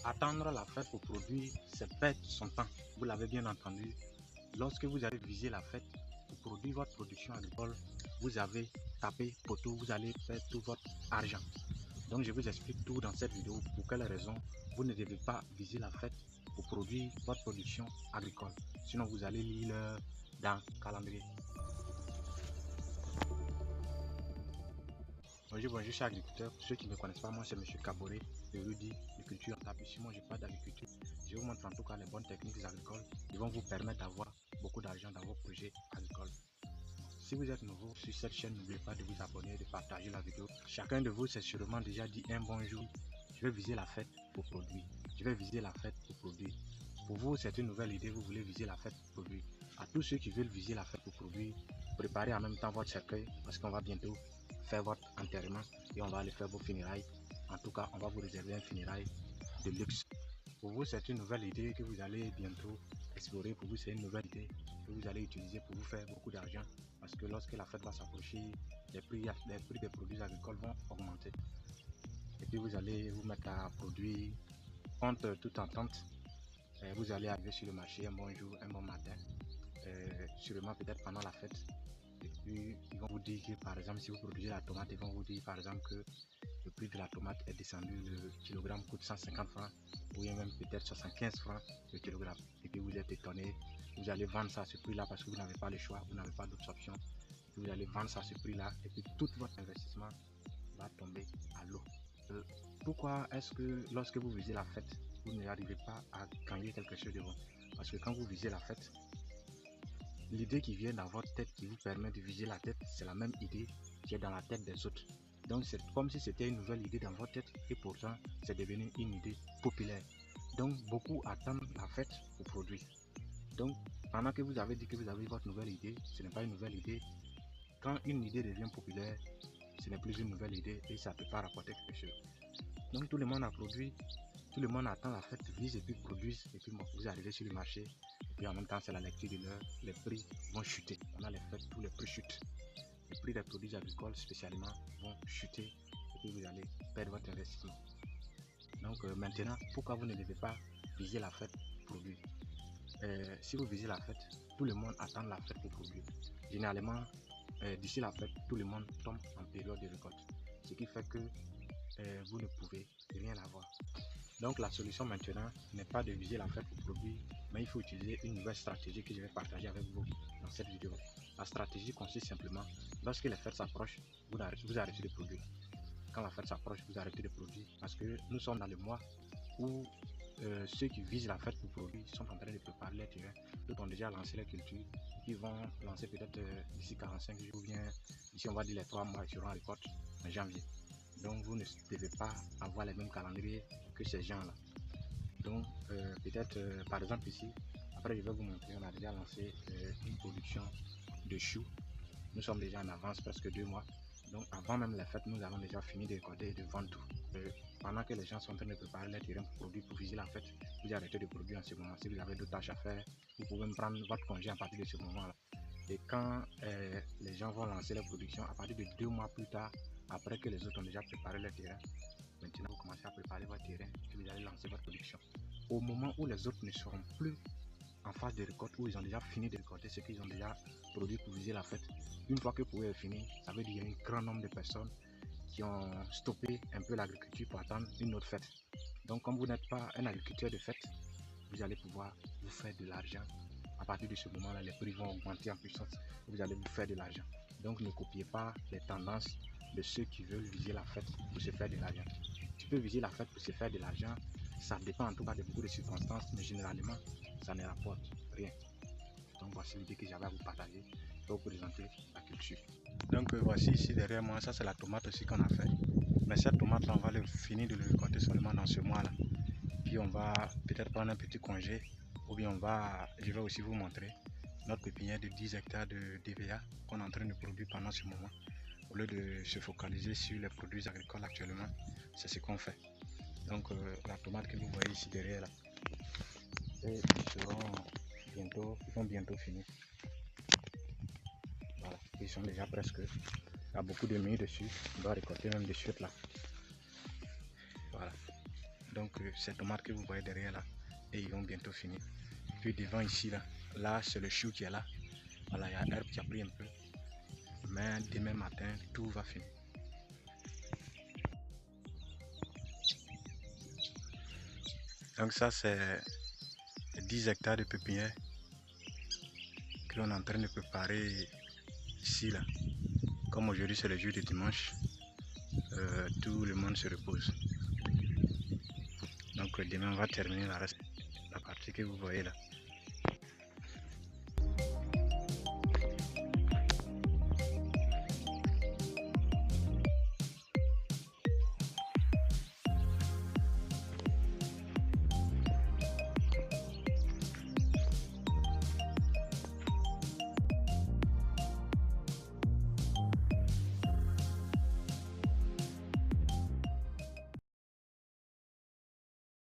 Attendre la fête pour produire, c'est perdre son temps. Vous l'avez bien entendu. Lorsque vous allez viser la fête pour produire votre production agricole, vous avez tapé poteau, vous allez faire tout votre argent. Donc je vous explique tout dans cette vidéo. Pour quelles raisons vous ne devez pas viser la fête pour produire votre production agricole. Sinon vous allez lire dans le calendrier. Bonjour, je suis agriculteur. Pour ceux qui ne me connaissent pas, moi c'est M. Kaboré de Rudy de Culture Rentable. Ici, moi je parle d'agriculture. Je vous montre en tout cas les bonnes techniques agricoles qui vont vous permettre d'avoir beaucoup d'argent dans vos projets agricoles. Si vous êtes nouveau sur cette chaîne, n'oubliez pas de vous abonner et de partager la vidéo. Chacun de vous s'est sûrement déjà dit un bonjour. Je vais viser la fête pour produire. Je vais viser la fête pour produire. Pour vous, c'est une nouvelle idée, vous voulez viser la fête pour produire. À tous ceux qui veulent viser la fête pour produire, préparez en même temps votre cercueil parce qu'on va bientôt faire votre enterrement et on va aller faire vos funérailles. En tout cas, on va vous réserver un funérail de luxe. Pour vous, c'est une nouvelle idée que vous allez bientôt explorer. Pour vous, c'est une nouvelle idée que vous allez utiliser pour vous faire beaucoup d'argent. Parce que lorsque la fête va s'approcher, les prix des produits agricoles vont augmenter. Et puis vous allez vous mettre à produire contre toute entente. Vous allez arriver sur le marché un bon jour, un bon matin, sûrement peut-être pendant la fête. Et puis ils vont vous dire que par exemple, si vous produisez la tomate, ils vont vous dire par exemple que le prix de la tomate est descendu, le kilogramme coûte 150 francs, ou bien même peut-être 75 francs le kilogramme. Et puis vous êtes étonné, vous allez vendre ça à ce prix-là parce que vous n'avez pas le choix, vous n'avez pas d'autres options. Vous allez vendre ça à ce prix-là et puis tout votre investissement va tomber à l'eau. Pourquoi est-ce que lorsque vous visez la fête, vous n'arrivez pas à gagner quelque chose de bon? Parce que quand vous visez la fête, l'idée qui vient dans votre tête qui vous permet de viser la tête, c'est la même idée qui est dans la tête des autres. Donc c'est comme si c'était une nouvelle idée dans votre tête et pourtant c'est devenu une idée populaire. Donc beaucoup attendent la fête pour produire. Donc pendant que vous avez dit que vous avez votre nouvelle idée, ce n'est pas une nouvelle idée. Quand une idée devient populaire, ce n'est plus une nouvelle idée et ça ne peut pas rapporter quelque chose. Donc tout le monde a produit, tout le monde attend la fête, vise et puis produise et puis bon, vous arrivez sur le marché et puis en même temps c'est la lecture de l'heure, les prix vont chuter. Pendant les fêtes, tous les prix chutent. Les prix des produits agricoles spécialement vont chuter et puis vous allez perdre votre investissement. Donc maintenant, pourquoi vous ne devez pas viser la fête pour produire? Si vous visez la fête, tout le monde attend la fête pour produire. Généralement, d'ici la fête, tout le monde tombe en période de récolte. Ce qui fait que vous ne pouvez rien avoir. Donc la solution maintenant n'est pas de viser la fête pour produire, mais il faut utiliser une nouvelle stratégie que je vais partager avec vous dans cette vidéo. La stratégie consiste simplement, lorsque les fêtes s'approchent, vous arrêtez de produire. Quand la fête s'approche, vous arrêtez de produire parce que nous sommes dans le mois où ceux qui visent la fête pour produire sont en train de préparer les terrains. D'autres ont déjà lancé les cultures. Ils vont lancer peut-être d'ici 45 jours ou bien ici on va dire les 3 mois, ils seront en récolte en janvier. Donc vous ne devez pas avoir les mêmes calendriers que ces gens-là. Donc peut-être par exemple ici, après je vais vous montrer, on a déjà lancé une production de choux. Nous sommes déjà en avance, presque 2 mois. Donc avant même les fêtes, nous avons déjà fini de récolter et de vendre tout. Pendant que les gens sont en train de préparer les terrains pour produire, pour viser la fête, vous arrêtez de produire en ce moment. Si vous avez d'autres tâches à faire, vous pouvez me prendre votre congé à partir de ce moment-là. Et quand les gens vont lancer la production, à partir de 2 mois plus tard, après que les autres ont déjà préparé les terrains, maintenant vous commencez à préparer votre terrain et vous allez lancer votre production. Au moment où les autres ne seront plus en phase de récolte, où ils ont déjà fini de récolter ce qu'ils ont déjà produit pour viser la fête, une fois que vous pouvez finir, ça veut dire qu'il y a un grand nombre de personnes qui ont stoppé un peu l'agriculture pour attendre une autre fête. Donc comme vous n'êtes pas un agriculteur de fête, vous allez pouvoir vous faire de l'argent. À partir de ce moment-là, les prix vont augmenter en puissance. Vous allez vous faire de l'argent. Donc ne copiez pas les tendances de ceux qui veulent viser la fête pour se faire de l'argent. Tu peux viser la fête pour se faire de l'argent. Ça dépend en tout cas de beaucoup de circonstances, mais généralement, ça ne rapporte rien. Donc voici l'idée que j'avais à vous partager pour vous présenter la culture. Donc voici ici derrière moi, ça c'est la tomate aussi qu'on a fait. Mais cette tomate là, on va finir de le récolter seulement dans ce mois là. Puis on va peut-être prendre un petit congé, ou bien je vais aussi vous montrer notre pépinière de 10 hectares de DVA qu'on est en train de produire pendant ce moment. Au lieu de se focaliser sur les produits agricoles actuellement, c'est ce qu'on fait. Donc la tomate que vous voyez ici derrière là, et ils vont bientôt finir. Voilà, ils sont déjà presque, il y a beaucoup de mûres dessus, on doit récolter même des chutes là. Voilà. Donc Donc ces tomates que vous voyez derrière là, et ils vont bientôt finir. Puis devant ici là c'est le chou qui est là. Voilà, il y a l'herbe qui a pris un peu. Mais demain matin, tout va finir. Donc ça c'est 10 hectares de pépinière que l'on est en train de préparer ici là. Comme aujourd'hui c'est le jour de dimanche, tout le monde se repose. Donc demain on va terminer la partie que vous voyez là.